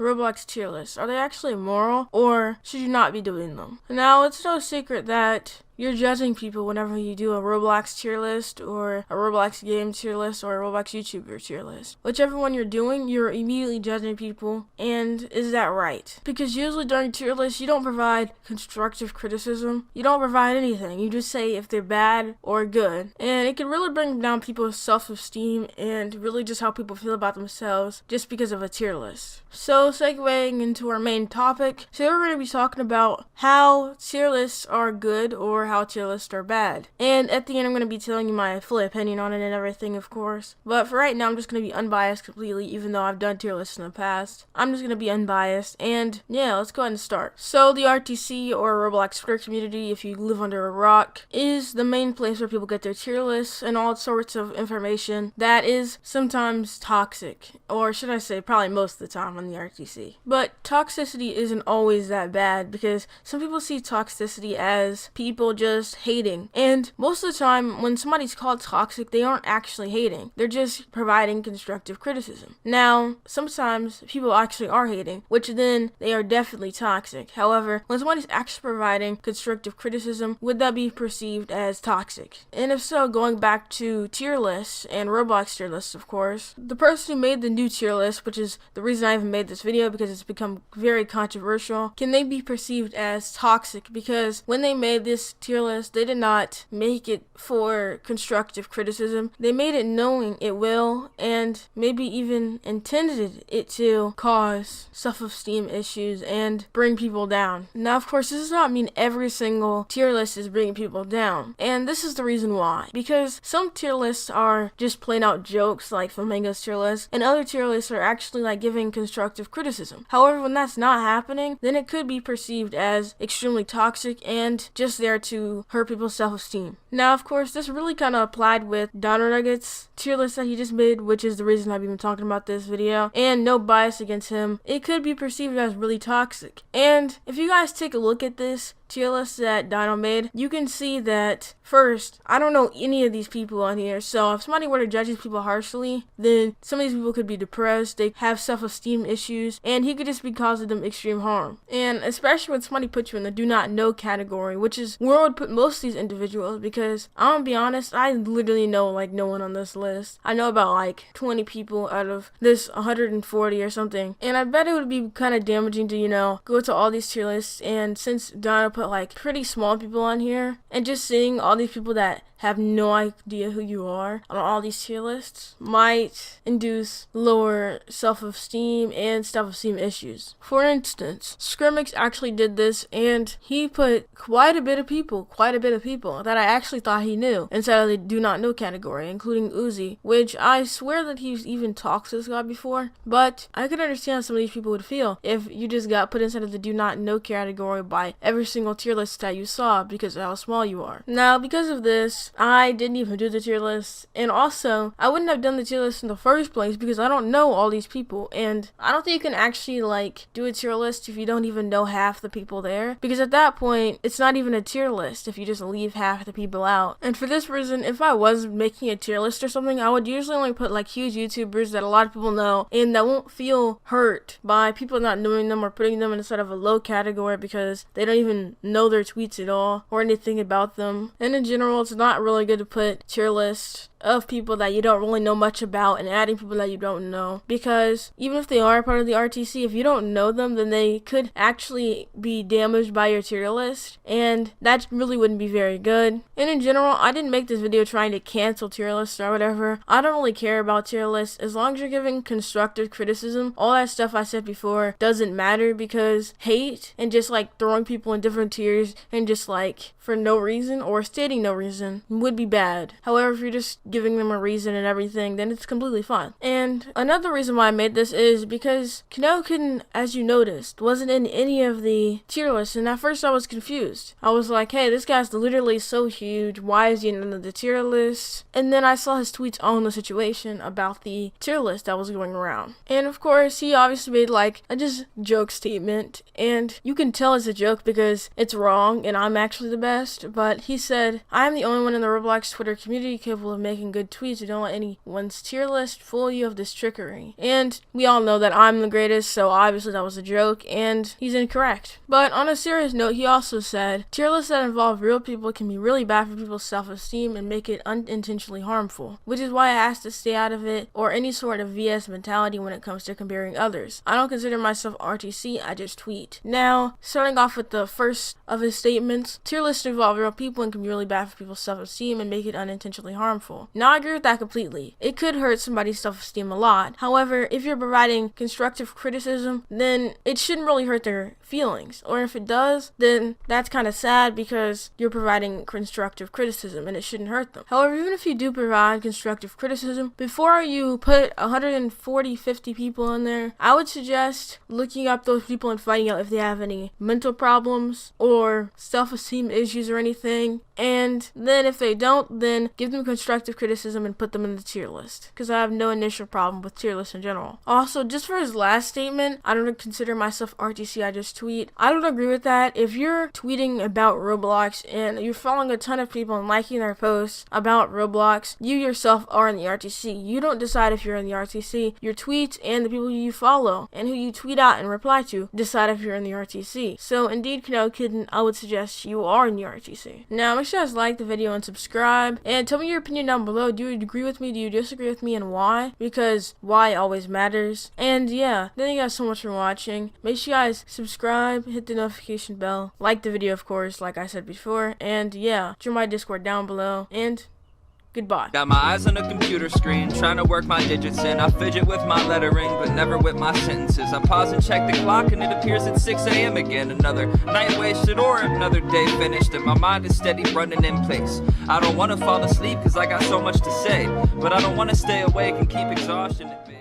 Roblox tier lists? Are they actually moral, or should you not be doing them? Now, it's no secret that you're judging people whenever you do a Roblox tier list, or a Roblox game tier list, or a Roblox YouTuber tier list. Whichever one you're doing, you're immediately judging people, and is that right? Because usually during tier lists, you don't provide constructive criticism. You don't provide anything. You just say if they're bad or good. And it can really bring down people's self-esteem and really just how people feel about themselves just because of a tier list. So, segueing into our main topic, so we're going to be talking about how tier lists are good or how tier lists are bad. And at the end, I'm going to be telling you my full opinion on it and everything, of course. But for right now, I'm just going to be unbiased completely, even though I've done tier lists in the past. I'm just going to be unbiased, and yeah, let's go ahead and start. So the RTC, or Roblox Twitter community, if you live under a rock, is the main place where people get their tier lists and all sorts of information that is sometimes toxic, or should I say probably most of the time on the RTC. But toxicity isn't always that bad, because some people see toxicity as people just hating, and most of the time when somebody's called toxic, they aren't actually hating, they're just providing constructive criticism. Now, sometimes people actually are hating, which then they are definitely toxic. However, when somebody's actually providing constructive criticism, would that be perceived as toxic? And if so, going back to tier lists and Roblox tier lists, of course, the person who made the new tier list, which is the reason I even made this video because it's become very controversial, can they be perceived as toxic? Because when they made this tier list, they did not make it for constructive criticism. They made it knowing it will, and maybe even intended it to cause self-esteem issues and bring people down. Now, of course, this does not mean every single tier list is bringing people down, and this is the reason why. Because some tier lists are just plain out jokes, like Flamingo's tier list, and other tier lists are actually like giving constructive criticism. However, when that's not happening, then it could be perceived as extremely toxic and just there to hurt people's self-esteem. Now, of course, this really kind of applied with Dino Nuggets tier list that he just made, which is the reason I've been talking about this video, and no bias against him. It could be perceived as really toxic. And if you guys take a look at this tier list that Dino made, you can see that, first, I don't know any of these people on here, so if somebody were to judge these people harshly, then some of these people could be depressed, they have self-esteem issues, and he could just be causing them extreme harm. And especially when somebody puts you in the do not know category, which is where I would put most of these individuals, because I'm gonna be honest, I literally know like no one on this list. I know about like 20 people out of this 140 or something, and I bet it would be kind of damaging to, go to all these tier lists, and since Dino put like pretty small people on here, and just seeing all these people that have no idea who you are on all these tier lists might induce lower self-esteem and self-esteem issues. For instance, Scrimmix actually did this, and he put quite a bit of people that I actually thought he knew inside of the do not know category, including Uzi, which I swear that he's even talked to this guy before, but I could understand how some of these people would feel if you just got put inside of the do not know category by every single tier list that you saw because of how small you are. Now, because of this, I didn't even do the tier list, and also I wouldn't have done the tier list in the first place because I don't know all these people, and I don't think you can actually like do a tier list if you don't even know half the people there, because at that point it's not even a tier list if you just leave half the people out. And for this reason, if I was making a tier list or something, I would usually only put like huge YouTubers that a lot of people know and that won't feel hurt by people not knowing them or putting them in sort of a low category because they don't even know their tweets at all or anything about them. And in general, it's not really good to put tier lists of people that you don't really know much about and adding people that you don't know, because even if they are part of the RTC, if you don't know them, then they could actually be damaged by your tier list, and that really wouldn't be very good. And in general, I didn't make this video trying to cancel tier lists or whatever. I don't really care about tier lists as long as you're giving constructive criticism. All that stuff I said before doesn't matter, because hate and just like throwing people in different tiers and just like for no reason or stating no reason would be bad. However, if you're just giving them a reason and everything, then it's completely fine. And another reason why I made this is because Cano, as you noticed, wasn't in any of the tier lists, and at first I was confused. I was like, hey, this guy's literally so huge, why is he in none of the tier lists? And then I saw his tweets on the situation about the tier list that was going around. And of course, he obviously made like a just joke statement, and you can tell it's a joke because it's wrong and I'm actually the best, but he said, I'm the only one in the Roblox Twitter community capable of making making good tweets, or don't let anyone's tier list fool you of this trickery. And we all know that I'm the greatest, so obviously that was a joke, and he's incorrect. But on a serious note, he also said, tier lists that involve real people can be really bad for people's self-esteem and make it unintentionally harmful, which is why I asked to stay out of it, or any sort of VS mentality when it comes to comparing others. I don't consider myself RTC, I just tweet. Now, starting off with the first of his statements, tier lists involve real people and can be really bad for people's self-esteem and make it unintentionally harmful. Now, I agree with that completely. It could hurt somebody's self-esteem a lot. However, if you're providing constructive criticism, then it shouldn't really hurt their feelings. Or if it does, then that's kind of sad because you're providing constructive criticism and it shouldn't hurt them. However, even if you do provide constructive criticism, before you put 140, 50 people in there, I would suggest looking up those people and finding out if they have any mental problems or self-esteem issues or anything. And then if they don't, then give them constructive criticism and put them in the tier list, because I have no initial problem with tier lists in general. Also, just for his last statement, I don't consider myself RTC, I just tweet. I don't agree with that. If you're tweeting about Roblox and you're following a ton of people and liking their posts about Roblox, you yourself are in the RTC. You don't decide if you're in the RTC. Your tweets and the people you follow and who you tweet out and reply to decide if you're in the RTC. So indeed, Cano Kid, I would suggest you are in the RTC. Now, make sure you guys like the video and subscribe, and tell me your opinion down below. Do you agree with me? Do you disagree with me, and why? Because why always matters. And yeah, thank you guys so much for watching. Make sure you guys subscribe, hit the notification bell, like the video, of course, like I said before, and yeah, join my Discord down below, and goodbye. Got my eyes on a computer screen, trying to work my digits in. I fidget with my lettering, but never with my sentences. I pause and check the clock, and it appears at 6 a.m. again. Another night wasted or another day finished, and my mind is steady running in place. I don't want to fall asleep, cause I got so much to say, but I don't want to stay awake and keep exhaustion at bay.